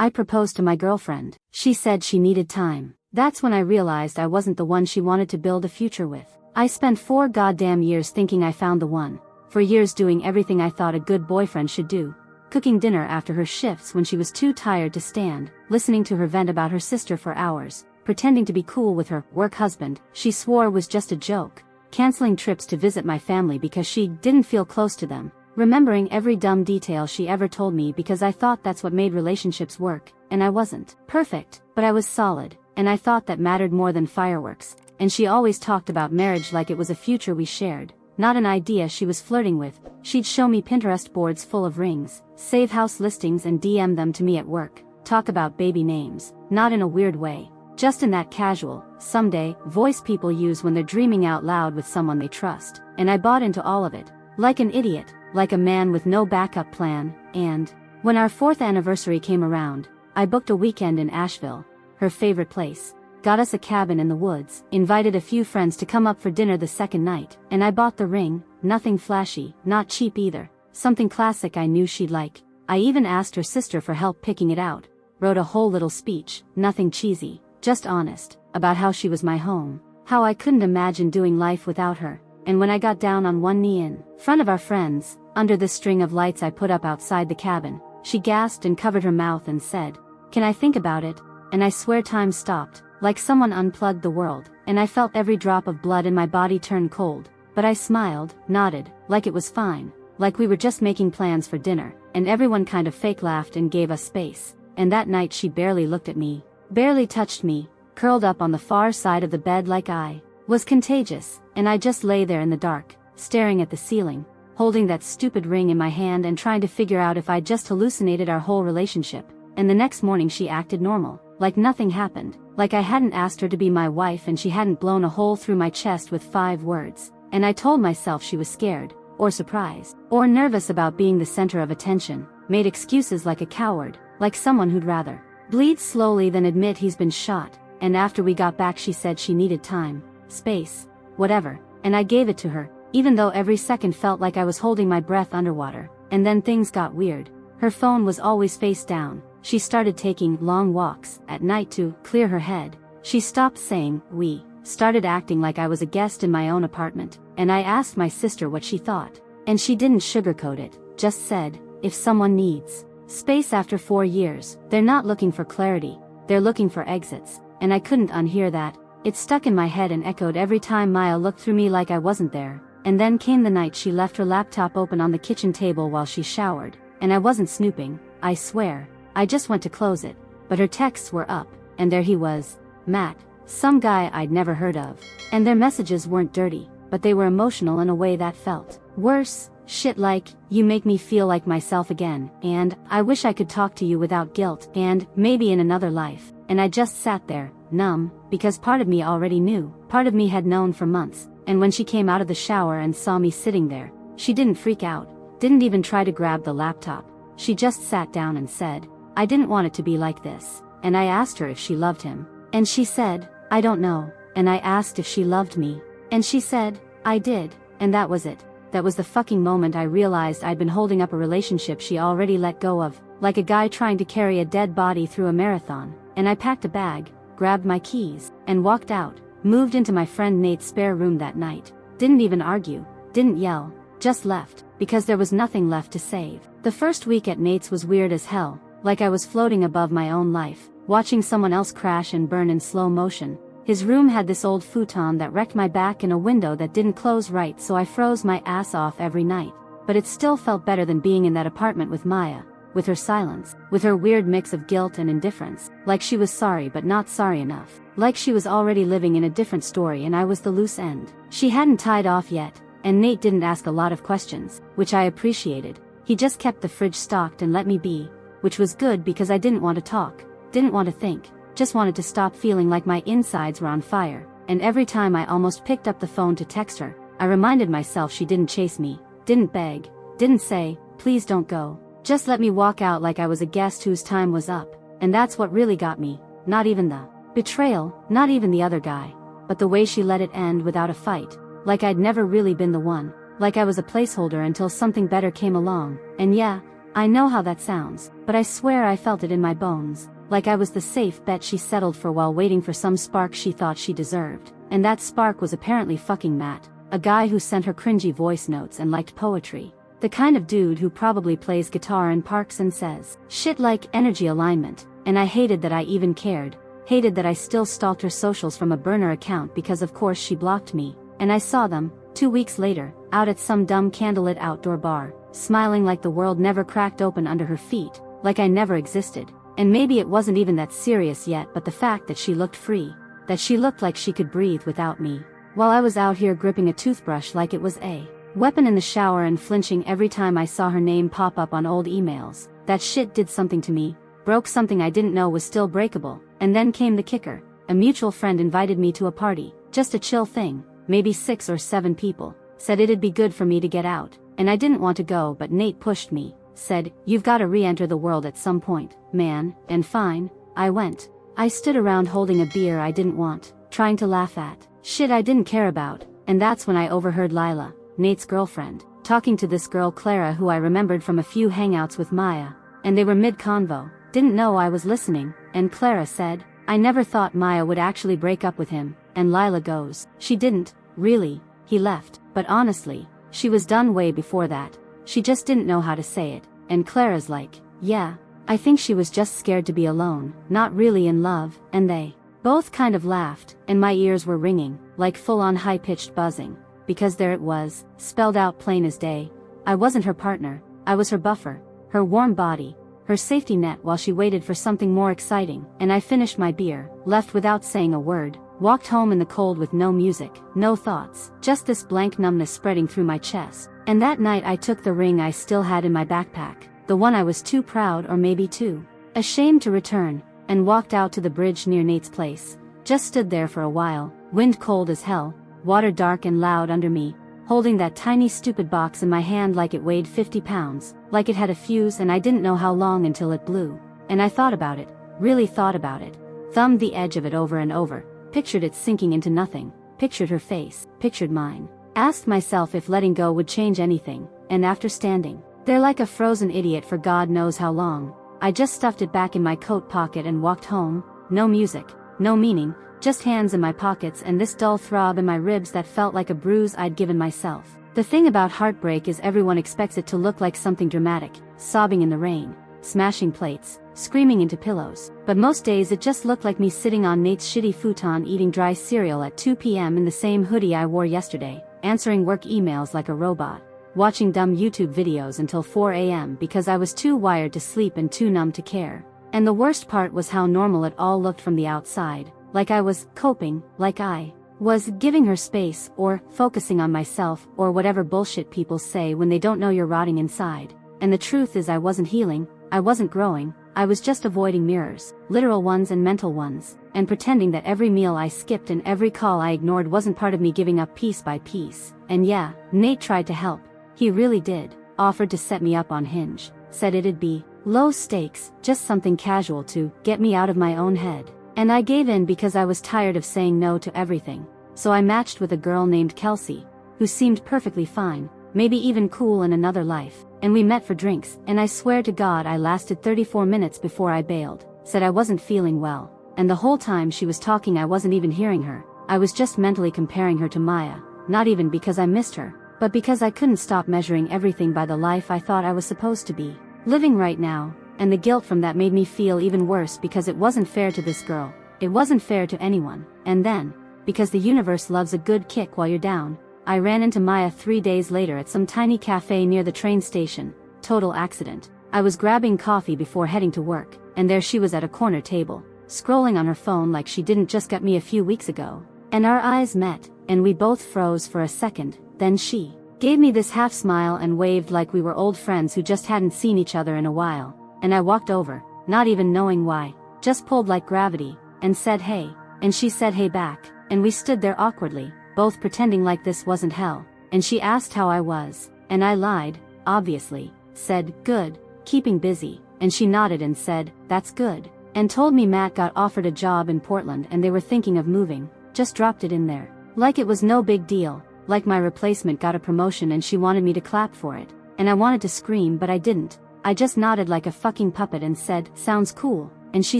I proposed to my girlfriend. She said she needed time. That's when I realized I wasn't the one she wanted to build a future with. I spent 4 goddamn years thinking I found the one. For years doing everything I thought a good boyfriend should do. Cooking dinner after her shifts when she was too tired to stand, listening to her vent about her sister for hours, pretending to be cool with her work husband she swore was just a joke, canceling trips to visit my family because she didn't feel close to them, remembering every dumb detail she ever told me because I thought that's what made relationships work, and I wasn't perfect, but I was solid, and I thought that mattered more than fireworks, and she always talked about marriage like it was a future we shared. Not an idea she was flirting with. She'd show me Pinterest boards full of rings, save house listings and DM them to me at work, talk about baby names, not in a weird way, just in that casual, someday, voice people use when they're dreaming out loud with someone they trust, and I bought into all of it, like an idiot, like a man with no backup plan, and when our 4th anniversary came around, I booked a weekend in Asheville, her favorite place. Got us a cabin in the woods, invited a few friends to come up for dinner the second night, and I bought the ring, nothing flashy, not cheap either, something classic I knew she'd like. I even asked her sister for help picking it out, wrote a whole little speech, nothing cheesy, just honest, about how she was my home, how I couldn't imagine doing life without her, and when I got down on one knee in front of our friends, under the string of lights I put up outside the cabin, she gasped and covered her mouth and said, "Can I think about it?" And I swear time stopped. Like someone unplugged the world, and I felt every drop of blood in my body turn cold, but I smiled, nodded, like it was fine, like we were just making plans for dinner, and everyone kind of fake laughed and gave us space, and that night she barely looked at me, barely touched me, curled up on the far side of the bed like I was contagious, and I just lay there in the dark, staring at the ceiling, holding that stupid ring in my hand and trying to figure out if I'd just hallucinated our whole relationship, and the next morning she acted normal, like nothing happened. Like I hadn't asked her to be my wife and she hadn't blown a hole through my chest with 5 words, and I told myself she was scared, or surprised, or nervous about being the center of attention, made excuses like a coward, like someone who'd rather bleed slowly than admit he's been shot, and after we got back she said she needed time, space, whatever, and I gave it to her, even though every second felt like I was holding my breath underwater, and then things got weird. Her phone was always face down. She started taking long walks at night to clear her head. She stopped saying "we," started acting like I was a guest in my own apartment, and I asked my sister what she thought. And she didn't sugarcoat it, just said, "If someone needs space after 4 years, they're not looking for clarity, they're looking for exits." And I couldn't unhear that. It stuck in my head and echoed every time Maya looked through me like I wasn't there. And then came the night she left her laptop open on the kitchen table while she showered, and I wasn't snooping, I swear. I just went to close it, but her texts were up, and there he was, Matt, some guy I'd never heard of. And their messages weren't dirty, but they were emotional in a way that felt worse, shit like, "You make me feel like myself again," and "I wish I could talk to you without guilt," and "maybe in another life." And I just sat there, numb, because part of me already knew, part of me had known for months, and when she came out of the shower and saw me sitting there, she didn't freak out, didn't even try to grab the laptop, she just sat down and said, "I didn't want it to be like this," and I asked her if she loved him, and she said, "I don't know," and I asked if she loved me, and she said, "I did," and that was it. That was the fucking moment I realized I'd been holding up a relationship she already let go of, like a guy trying to carry a dead body through a marathon, and I packed a bag, grabbed my keys, and walked out, moved into my friend Nate's spare room that night, didn't even argue, didn't yell, just left, because there was nothing left to save. The first week at Nate's was weird as hell. Like I was floating above my own life, watching someone else crash and burn in slow motion. His room had this old futon that wrecked my back and a window that didn't close right, so I froze my ass off every night. But it still felt better than being in that apartment with Maya, with her silence, with her weird mix of guilt and indifference, like she was sorry but not sorry enough, like she was already living in a different story and I was the loose end. She hadn't tied off yet, and Nate didn't ask a lot of questions, which I appreciated. He just kept the fridge stocked and let me be, which was good because I didn't want to talk, didn't want to think, just wanted to stop feeling like my insides were on fire, and every time I almost picked up the phone to text her, I reminded myself she didn't chase me, didn't beg, didn't say, "Please don't go, just let me walk out," like I was a guest whose time was up, and that's what really got me, not even the betrayal, not even the other guy, but the way she let it end without a fight, like I'd never really been the one, like I was a placeholder until something better came along, and yeah, I know how that sounds, but I swear I felt it in my bones, like I was the safe bet she settled for while waiting for some spark she thought she deserved, and that spark was apparently fucking Matt, a guy who sent her cringy voice notes and liked poetry. The kind of dude who probably plays guitar in parks and says shit like energy alignment, and I hated that I even cared, hated that I still stalked her socials from a burner account because of course she blocked me, and I saw them, 2 weeks later, out at some dumb candlelit outdoor bar, smiling like the world never cracked open under her feet, like I never existed. And maybe it wasn't even that serious yet, but the fact that she looked free, that she looked like she could breathe without me, while I was out here gripping a toothbrush like it was a weapon in the shower and flinching every time I saw her name pop up on old emails. That shit did something to me, broke something I didn't know was still breakable. And then came the kicker. A mutual friend invited me to a party, just a chill thing, maybe 6 or 7 people, said it'd be good for me to get out, and I didn't want to go, but Nate pushed me, said, "You've got to re-enter the world at some point, man," and fine, I went. I stood around holding a beer I didn't want, trying to laugh at shit I didn't care about, and that's when I overheard Lila, Nate's girlfriend, talking to this girl Clara who I remembered from a few hangouts with Maya, and they were mid-convo, didn't know I was listening, and Clara said, "I never thought Maya would actually break up with him," and Lila goes, "She didn't, really, he left, but honestly, she was done way before that, she just didn't know how to say it," and Clara's like, "Yeah, I think she was just scared to be alone, not really in love," and they both kind of laughed, and my ears were ringing, like full-on high-pitched buzzing, because there it was, spelled out plain as day. I wasn't her partner, I was her buffer, her warm body, her safety net while she waited for something more exciting, and I finished my beer, left without saying a word, walked home in the cold with no music, no thoughts, just this blank numbness spreading through my chest. And that night I took the ring I still had in my backpack, the one I was too proud or maybe too ashamed to return, and walked out to the bridge near Nate's place, just stood there for a while, wind cold as hell, water dark and loud under me, holding that tiny stupid box in my hand like it weighed 50 pounds, like it had a fuse and I didn't know how long until it blew. And I thought about it, really thought about it, thumbed the edge of it over and over, pictured it sinking into nothing, pictured her face, pictured mine, asked myself if letting go would change anything, and after standing there like a frozen idiot for God knows how long, I just stuffed it back in my coat pocket and walked home, no music, no meaning, just hands in my pockets and this dull throb in my ribs that felt like a bruise I'd given myself. The thing about heartbreak is everyone expects it to look like something dramatic, sobbing in the rain, smashing plates, screaming into pillows, but most days it just looked like me sitting on Nate's shitty futon eating dry cereal at 2 p.m. in the same hoodie I wore yesterday, answering work emails like a robot, watching dumb YouTube videos until 4 a.m. because I was too wired to sleep and too numb to care. And the worst part was how normal it all looked from the outside, like I was coping, like I was giving her space, or focusing on myself, or whatever bullshit people say when they don't know you're rotting inside. And the truth is I wasn't healing, I wasn't growing, I was just avoiding mirrors, literal ones and mental ones, and pretending that every meal I skipped and every call I ignored wasn't part of me giving up piece by piece. And yeah, Nate tried to help. He really did, offered to set me up on Hinge, said it'd be low stakes, just something casual to get me out of my own head. And I gave in because I was tired of saying no to everything. So I matched with a girl named Kelsey, who seemed perfectly fine, maybe even cool in another life, and we met for drinks, and I swear to God I lasted 34 minutes before I bailed, said I wasn't feeling well, and the whole time she was talking I wasn't even hearing her, I was just mentally comparing her to Maya, not even because I missed her, but because I couldn't stop measuring everything by the life I thought I was supposed to be living right now, and the guilt from that made me feel even worse because it wasn't fair to this girl, it wasn't fair to anyone, and then, because the universe loves a good kick while you're down, I ran into Maya 3 days later at some tiny cafe near the train station, total accident. I was grabbing coffee before heading to work, and there she was at a corner table, scrolling on her phone like she didn't just get me a few weeks ago, and our eyes met, and we both froze for a second. Then she gave me this half smile and waved like we were old friends who just hadn't seen each other in a while, and I walked over, not even knowing why, just pulled like gravity, and said hey, and she said hey back, and we stood there awkwardly, both pretending like this wasn't hell, and she asked how I was, and I lied, obviously, said good, keeping busy, and she nodded and said, that's good, and told me Matt got offered a job in Portland and they were thinking of moving, just dropped it in there, like it was no big deal. Like my replacement got a promotion and she wanted me to clap for it, and I wanted to scream but I didn't, I just nodded like a fucking puppet and said, "Sounds cool." And she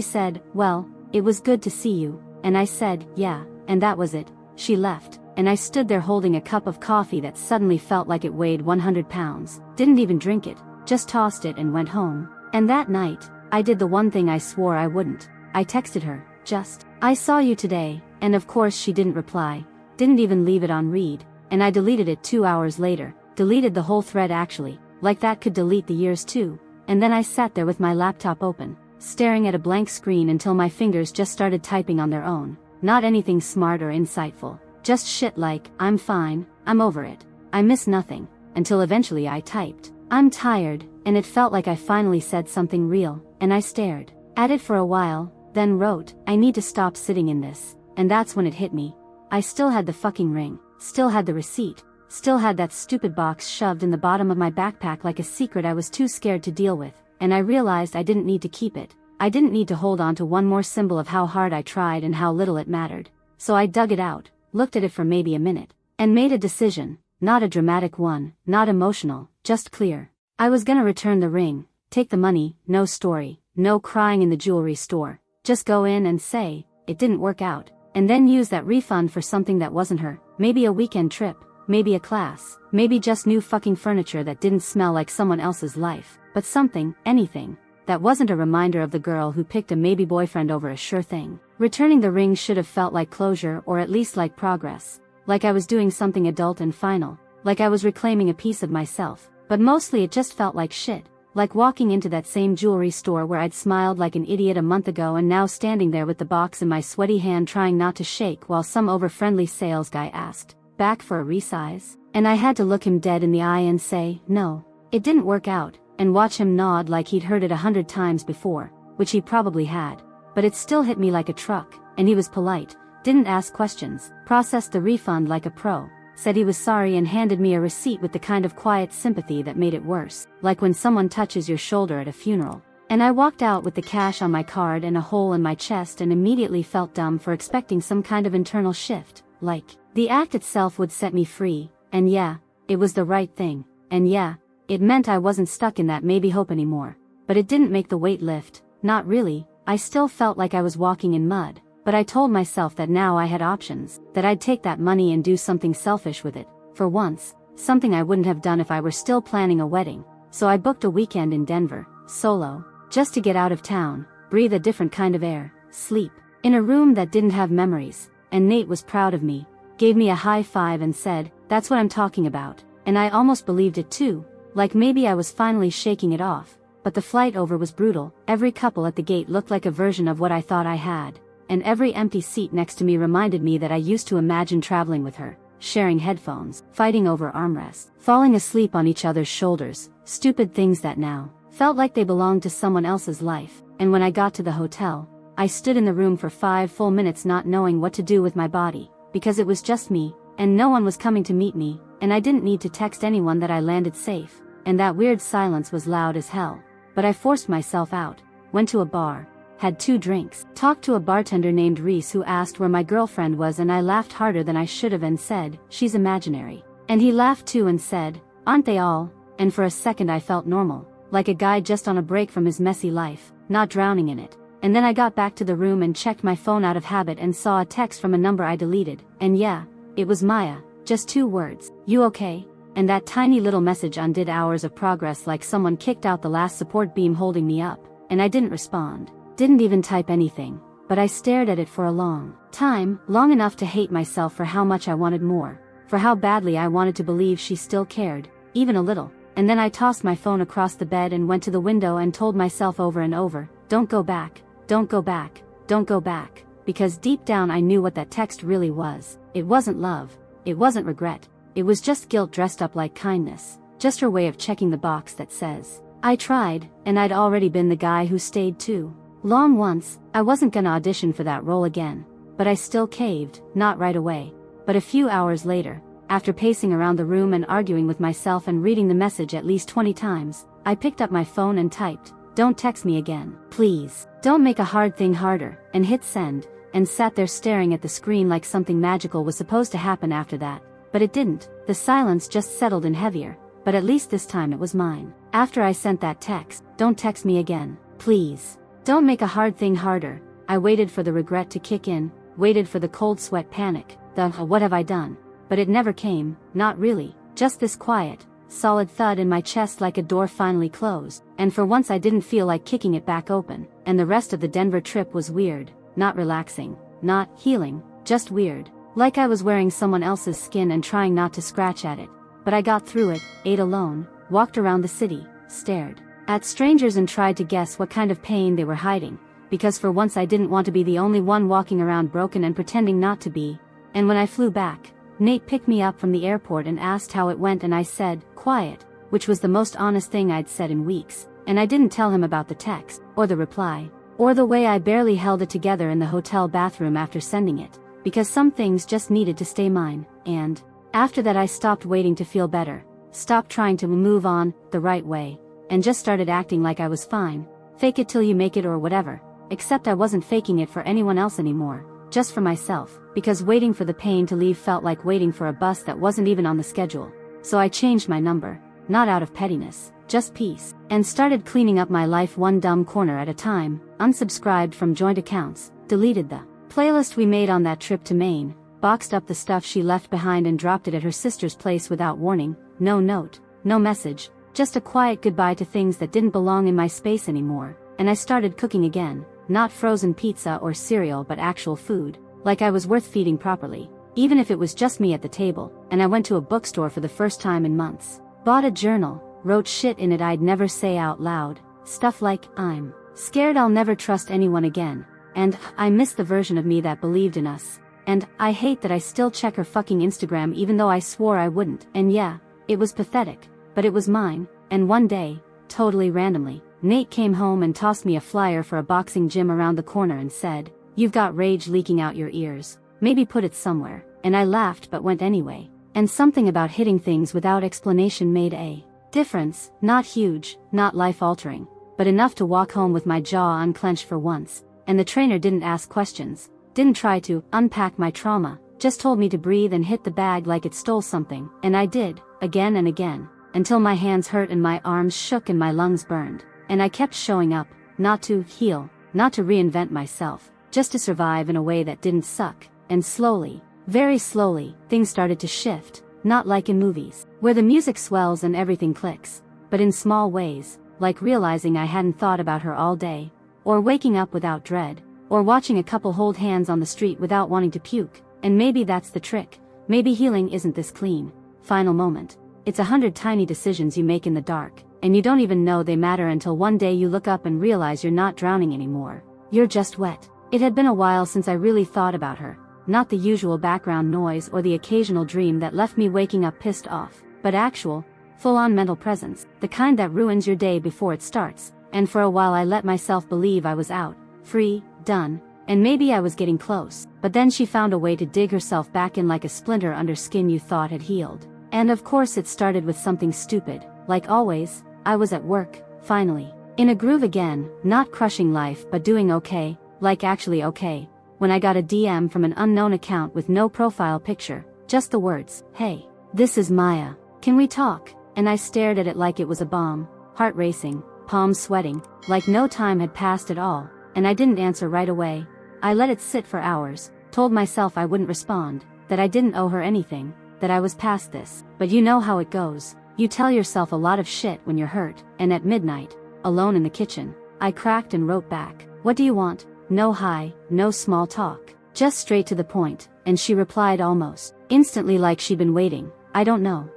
said, "Well, it was good to see you." And I said, "Yeah," and that was it. She left, and I stood there holding a cup of coffee that suddenly felt like it weighed 100 pounds. Didn't even drink it, just tossed it and went home. And that night, I did the one thing I swore I wouldn't. I texted her, just, "I saw you today," and of course she didn't reply, didn't even leave it on read, and I deleted it 2 hours later, deleted the whole thread actually, like that could delete the years too, and then I sat there with my laptop open, staring at a blank screen until my fingers just started typing on their own, not anything smart or insightful, just shit like, "I'm fine, I'm over it, I miss nothing," until eventually I typed, "I'm tired," and it felt like I finally said something real, and I stared at it for a while, then wrote, "I need to stop sitting in this," and that's when it hit me. I still had the fucking ring, still had the receipt, still had that stupid box shoved in the bottom of my backpack like a secret I was too scared to deal with, and I realized I didn't need to keep it. I didn't need to hold on to one more symbol of how hard I tried and how little it mattered. So I dug it out, looked at it for maybe a minute, and made a decision, not a dramatic one, not emotional, just clear. I was gonna return the ring, take the money, no story, no crying in the jewelry store, just go in and say, "It didn't work out," and then use that refund for something that wasn't her, maybe a weekend trip, maybe a class, maybe just new fucking furniture that didn't smell like someone else's life, but something, anything, that wasn't a reminder of the girl who picked a maybe boyfriend over a sure thing. Returning the ring should have felt like closure or at least like progress, like I was doing something adult and final, like I was reclaiming a piece of myself, but mostly it just felt like shit. Like walking into that same jewelry store where I'd smiled like an idiot a month ago and now standing there with the box in my sweaty hand trying not to shake while some over-friendly sales guy asked, "Back for a resize?" And I had to look him dead in the eye and say, "No, it didn't work out," and watch him nod like he'd heard it 100 times before, which he probably had. But it still hit me like a truck, and he was polite, didn't ask questions, processed the refund like a pro, said he was sorry and handed me a receipt with the kind of quiet sympathy that made it worse, like when someone touches your shoulder at a funeral. And I walked out with the cash on my card and a hole in my chest and immediately felt dumb for expecting some kind of internal shift, like, the act itself would set me free, and yeah, it was the right thing, and yeah, it meant I wasn't stuck in that maybe hope anymore. But it didn't make the weight lift, not really. I still felt like I was walking in mud. But I told myself that now I had options, that I'd take that money and do something selfish with it, for once, something I wouldn't have done if I were still planning a wedding. So I booked a weekend in Denver, solo, just to get out of town, breathe a different kind of air, sleep, in a room that didn't have memories, and Nate was proud of me, gave me a high five and said, "That's what I'm talking about," and I almost believed it too, like maybe I was finally shaking it off, but the flight over was brutal, every couple at the gate looked like a version of what I thought I had. And every empty seat next to me reminded me that I used to imagine traveling with her, sharing headphones, fighting over armrests, falling asleep on each other's shoulders, stupid things that now felt like they belonged to someone else's life. And when I got to the hotel, I stood in the room for 5 full minutes not knowing what to do with my body, because it was just me, and no one was coming to meet me, and I didn't need to text anyone that I landed safe, and that weird silence was loud as hell. But I forced myself out, went to a bar, had 2 drinks, talked to a bartender named Reese who asked where my girlfriend was, and I laughed harder than I should have and said, "She's imaginary." And he laughed too and said, "Aren't they all?" And for a second I felt normal, like a guy just on a break from his messy life, not drowning in it. And then I got back to the room and checked my phone out of habit and saw a text from a number I deleted, and yeah, it was Maya, just 2 words, "You okay?" And that tiny little message undid hours of progress like someone kicked out the last support beam holding me up, and I didn't respond. Didn't even type anything, but I stared at it for a long time, long enough to hate myself for how much I wanted more, for how badly I wanted to believe she still cared, even a little. And then I tossed my phone across the bed and went to the window and told myself over and over, "Don't go back, don't go back, don't go back," because deep down I knew what that text really was. It wasn't love, it wasn't regret, it was just guilt dressed up like kindness, just her way of checking the box that says, "I tried," and I'd already been the guy who stayed too long once. I wasn't gonna audition for that role again, but I still caved, not right away, but a few hours later, after pacing around the room and arguing with myself and reading the message at least 20 times, I picked up my phone and typed, "Don't text me again, please. Don't make a hard thing harder," and hit send, and sat there staring at the screen like something magical was supposed to happen after that, but it didn't. The silence just settled in heavier, but at least this time it was mine. After I sent that text, "Don't text me again, please. Don't make a hard thing harder." I waited for the regret to kick in, waited for the cold sweat panic, the "what have I done?" But it never came, not really, just this quiet, solid thud in my chest like a door finally closed, and for once I didn't feel like kicking it back open, and the rest of the Denver trip was weird, not relaxing, not healing, just weird, like I was wearing someone else's skin and trying not to scratch at it. But I got through it, ate alone, walked around the city, stared at strangers and tried to guess what kind of pain they were hiding, because for once I didn't want to be the only one walking around broken and pretending not to be. And when I flew back, Nate picked me up from the airport and asked how it went, and I said, "Quiet," which was the most honest thing I'd said in weeks, and I didn't tell him about the text, or the reply, or the way I barely held it together in the hotel bathroom after sending it, because some things just needed to stay mine, and after that I stopped waiting to feel better, stopped trying to move on the right way, and just started acting like I was fine, fake it till you make it or whatever, except I wasn't faking it for anyone else anymore, just for myself, because waiting for the pain to leave felt like waiting for a bus that wasn't even on the schedule. So I changed my number, not out of pettiness, just peace, and started cleaning up my life one dumb corner at a time, unsubscribed from joint accounts, deleted the playlist we made on that trip to Maine, boxed up the stuff she left behind and dropped it at her sister's place without warning, no note, no message, just a quiet goodbye to things that didn't belong in my space anymore, and I started cooking again, not frozen pizza or cereal but actual food, like I was worth feeding properly, even if it was just me at the table, and I went to a bookstore for the first time in months, bought a journal, wrote shit in it I'd never say out loud, stuff like, "I'm scared I'll never trust anyone again," and "I miss the version of me that believed in us," and "I hate that I still check her fucking Instagram even though I swore I wouldn't." And yeah, it was pathetic, but it was mine. And one day, totally randomly, Nate came home and tossed me a flyer for a boxing gym around the corner and said, "You've got rage leaking out your ears, maybe put it somewhere." And I laughed but went anyway. And something about hitting things without explanation made a difference, not huge, not life-altering, but enough to walk home with my jaw unclenched for once, and the trainer didn't ask questions, didn't try to unpack my trauma, just told me to breathe and hit the bag like it stole something, and I did, again and again, until my hands hurt and my arms shook and my lungs burned, and I kept showing up, not to heal, not to reinvent myself, just to survive in a way that didn't suck, and slowly, very slowly, things started to shift, not like in movies, where the music swells and everything clicks, but in small ways, like realizing I hadn't thought about her all day, or waking up without dread, or watching a couple hold hands on the street without wanting to puke. And maybe that's the trick, maybe healing isn't this clean, final moment. It's 100 tiny decisions you make in the dark, and you don't even know they matter until one day you look up and realize you're not drowning anymore, you're just wet. It had been a while since I really thought about her, not the usual background noise or the occasional dream that left me waking up pissed off, but actual, full-on mental presence, the kind that ruins your day before it starts. And for a while I let myself believe I was out, free, done, and maybe I was getting close, but then she found a way to dig herself back in like a splinter under skin you thought had healed. And of course it started with something stupid, like always, I was at work, finally, in a groove again, not crushing life but doing okay, like actually okay, when I got a DM from an unknown account with no profile picture, just the words, "Hey, this is Maya, can we talk?" And I stared at it like it was a bomb, heart racing, palms sweating, like no time had passed at all, and I didn't answer right away. I let it sit for hours, told myself I wouldn't respond, that I didn't owe her anything, that I was past this. But you know how it goes, you tell yourself a lot of shit when you're hurt, and at midnight, alone in the kitchen, I cracked and wrote back, "What do you want?" No hi, no small talk, just straight to the point, and she replied almost instantly like she'd been waiting, "I don't know.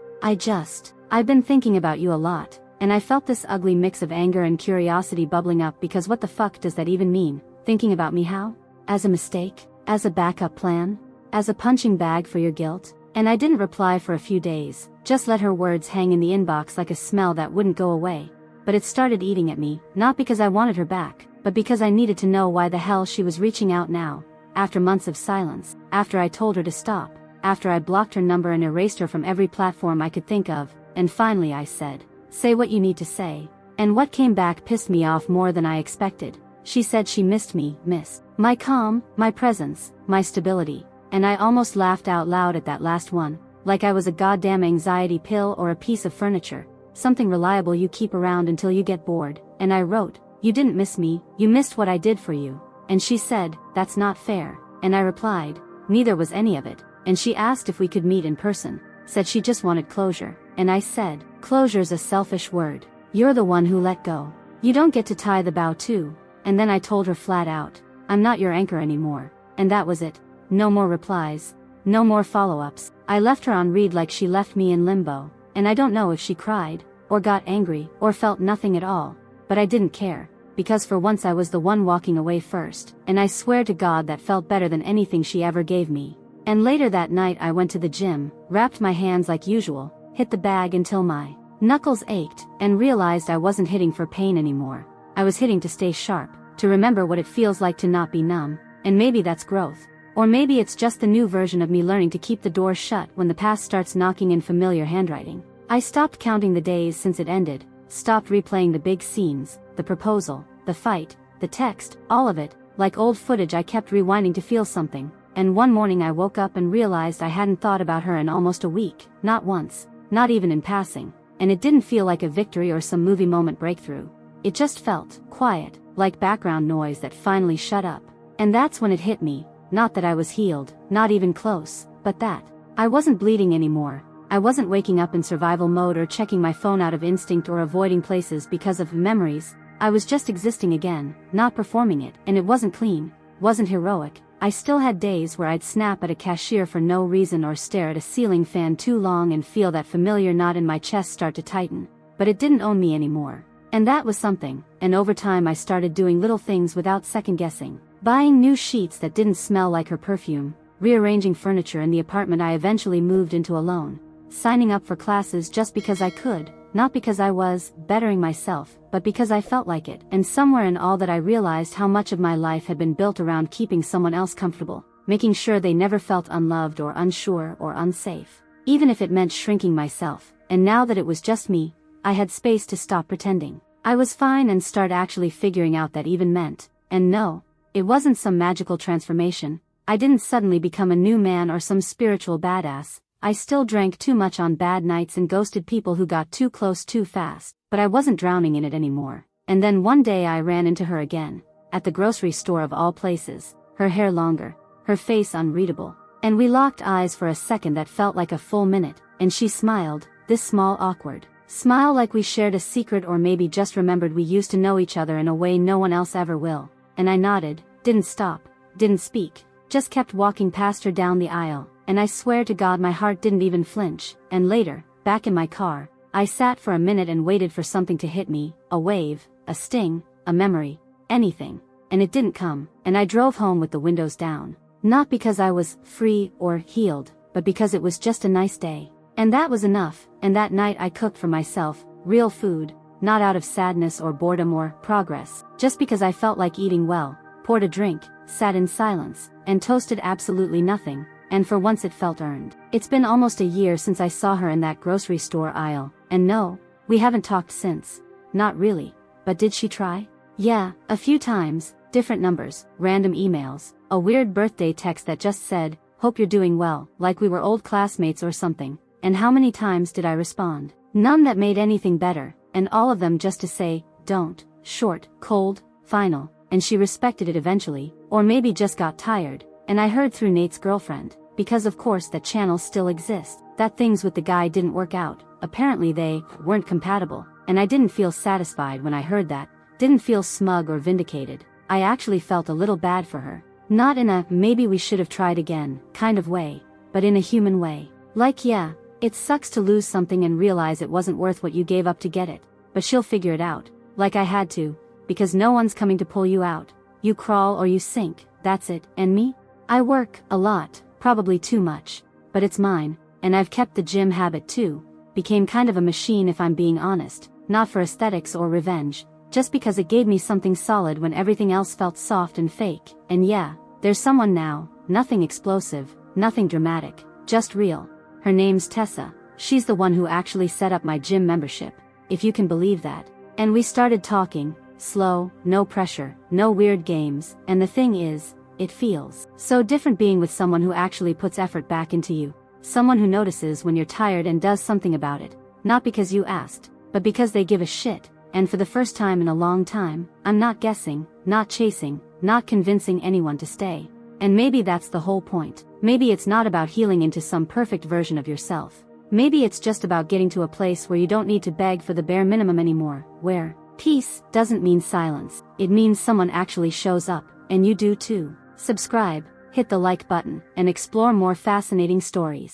I've been thinking about you a lot." And I felt this ugly mix of anger and curiosity bubbling up because what the fuck does that even mean? Thinking about me how? As a mistake? As a backup plan? As a punching bag for your guilt? And I didn't reply for a few days, just let her words hang in the inbox like a smell that wouldn't go away. But it started eating at me, not because I wanted her back, but because I needed to know why the hell she was reaching out now, after months of silence, after I told her to stop, after I blocked her number and erased her from every platform I could think of, and finally I said, "Say what you need to say." And what came back pissed me off more than I expected. She said she missed me, missed my calm, my presence, my stability, and I almost laughed out loud at that last one, like I was a goddamn anxiety pill or a piece of furniture, something reliable you keep around until you get bored. And I wrote, "You didn't miss me, you missed what I did for you." And she said, "That's not fair." And I replied, "Neither was any of it." And she asked if we could meet in person, said she just wanted closure. And I said, "Closure's a selfish word. You're the one who let go. You don't get to tie the bow too." And then I told her flat out, "I'm not your anchor anymore." And that was it. No more replies. No more follow-ups. I left her on read like she left me in limbo, and I don't know if she cried, or got angry, or felt nothing at all, but I didn't care, because for once I was the one walking away first, and I swear to God that felt better than anything she ever gave me. And later that night I went to the gym, wrapped my hands like usual, hit the bag until my knuckles ached, and realized I wasn't hitting for pain anymore. I was hitting to stay sharp, to remember what it feels like to not be numb, and maybe that's growth. Or maybe it's just the new version of me learning to keep the door shut when the past starts knocking in familiar handwriting. I stopped counting the days since it ended, stopped replaying the big scenes, the proposal, the fight, the text, all of it. Like old footage I kept rewinding to feel something, and one morning I woke up and realized I hadn't thought about her in almost a week, not once, not even in passing, and it didn't feel like a victory or some movie moment breakthrough. It just felt quiet, like background noise that finally shut up. And that's when it hit me. Not that I was healed, not even close, but that I wasn't bleeding anymore. I wasn't waking up in survival mode or checking my phone out of instinct or avoiding places because of memories. I was just existing again, not performing it, and it wasn't clean, wasn't heroic. I still had days where I'd snap at a cashier for no reason or stare at a ceiling fan too long and feel that familiar knot in my chest start to tighten. But it didn't own me anymore. And that was something, and over time I started doing little things without second guessing. Buying new sheets that didn't smell like her perfume, rearranging furniture in the apartment I eventually moved into alone, signing up for classes just because I could, not because I was bettering myself, but because I felt like it. And somewhere in all that I realized how much of my life had been built around keeping someone else comfortable, making sure they never felt unloved or unsure or unsafe, even if it meant shrinking myself. And now that it was just me, I had space to stop pretending I was fine and start actually figuring out that even meant. And no, it wasn't some magical transformation. I didn't suddenly become a new man or some spiritual badass. I still drank too much on bad nights and ghosted people who got too close too fast, but I wasn't drowning in it anymore. And then one day I ran into her again, at the grocery store of all places, her hair longer, her face unreadable. And we locked eyes for a second that felt like a full minute, and she smiled, this small awkward smile like we shared a secret or maybe just remembered we used to know each other in a way no one else ever will. And I nodded, didn't stop, didn't speak, just kept walking past her down the aisle, and I swear to God my heart didn't even flinch. And later, back in my car, I sat for a minute and waited for something to hit me, a wave, a sting, a memory, anything. And it didn't come, and I drove home with the windows down. Not because I was free or healed, but because it was just a nice day. And that was enough. And that night I cooked for myself, real food, not out of sadness or boredom or progress, just because I felt like eating well, poured a drink, sat in silence, and toasted absolutely nothing, and for once it felt earned. It's been almost a year since I saw her in that grocery store aisle, and no, we haven't talked since. Not really. But did she try? Yeah, a few times, different numbers, random emails, a weird birthday text that just said, "Hope you're doing well," like we were old classmates or something. And how many times did I respond? None that made anything better, and all of them just to say, "Don't," short, cold, final. And she respected it eventually, or maybe just got tired, and I heard through Nate's girlfriend, because of course that channel still exists, that things with the guy didn't work out, apparently they weren't compatible, and I didn't feel satisfied when I heard that, didn't feel smug or vindicated. I actually felt a little bad for her, not in a "maybe we should have tried again" kind of way, but in a human way. Like, yeah, it sucks to lose something and realize it wasn't worth what you gave up to get it, but she'll figure it out, like I had to, because no one's coming to pull you out. You crawl or you sink, that's it. And me? I work a lot, probably too much, but it's mine, and I've kept the gym habit too. Became kind of a machine if I'm being honest, not for aesthetics or revenge, just because it gave me something solid when everything else felt soft and fake. And yeah, there's someone now, nothing explosive, nothing dramatic, just real. Her name's Tessa. She's the one who actually set up my gym membership, if you can believe that. And we started talking, slow, no pressure, no weird games, and the thing is, it feels so different being with someone who actually puts effort back into you. Someone who notices when you're tired and does something about it, not because you asked, but because they give a shit. And for the first time in a long time, I'm not guessing, not chasing, not convincing anyone to stay. And maybe that's the whole point. Maybe it's not about healing into some perfect version of yourself. Maybe it's just about getting to a place where you don't need to beg for the bare minimum anymore, where peace doesn't mean silence. It means someone actually shows up, and you do too. Subscribe, hit the like button, and explore more fascinating stories.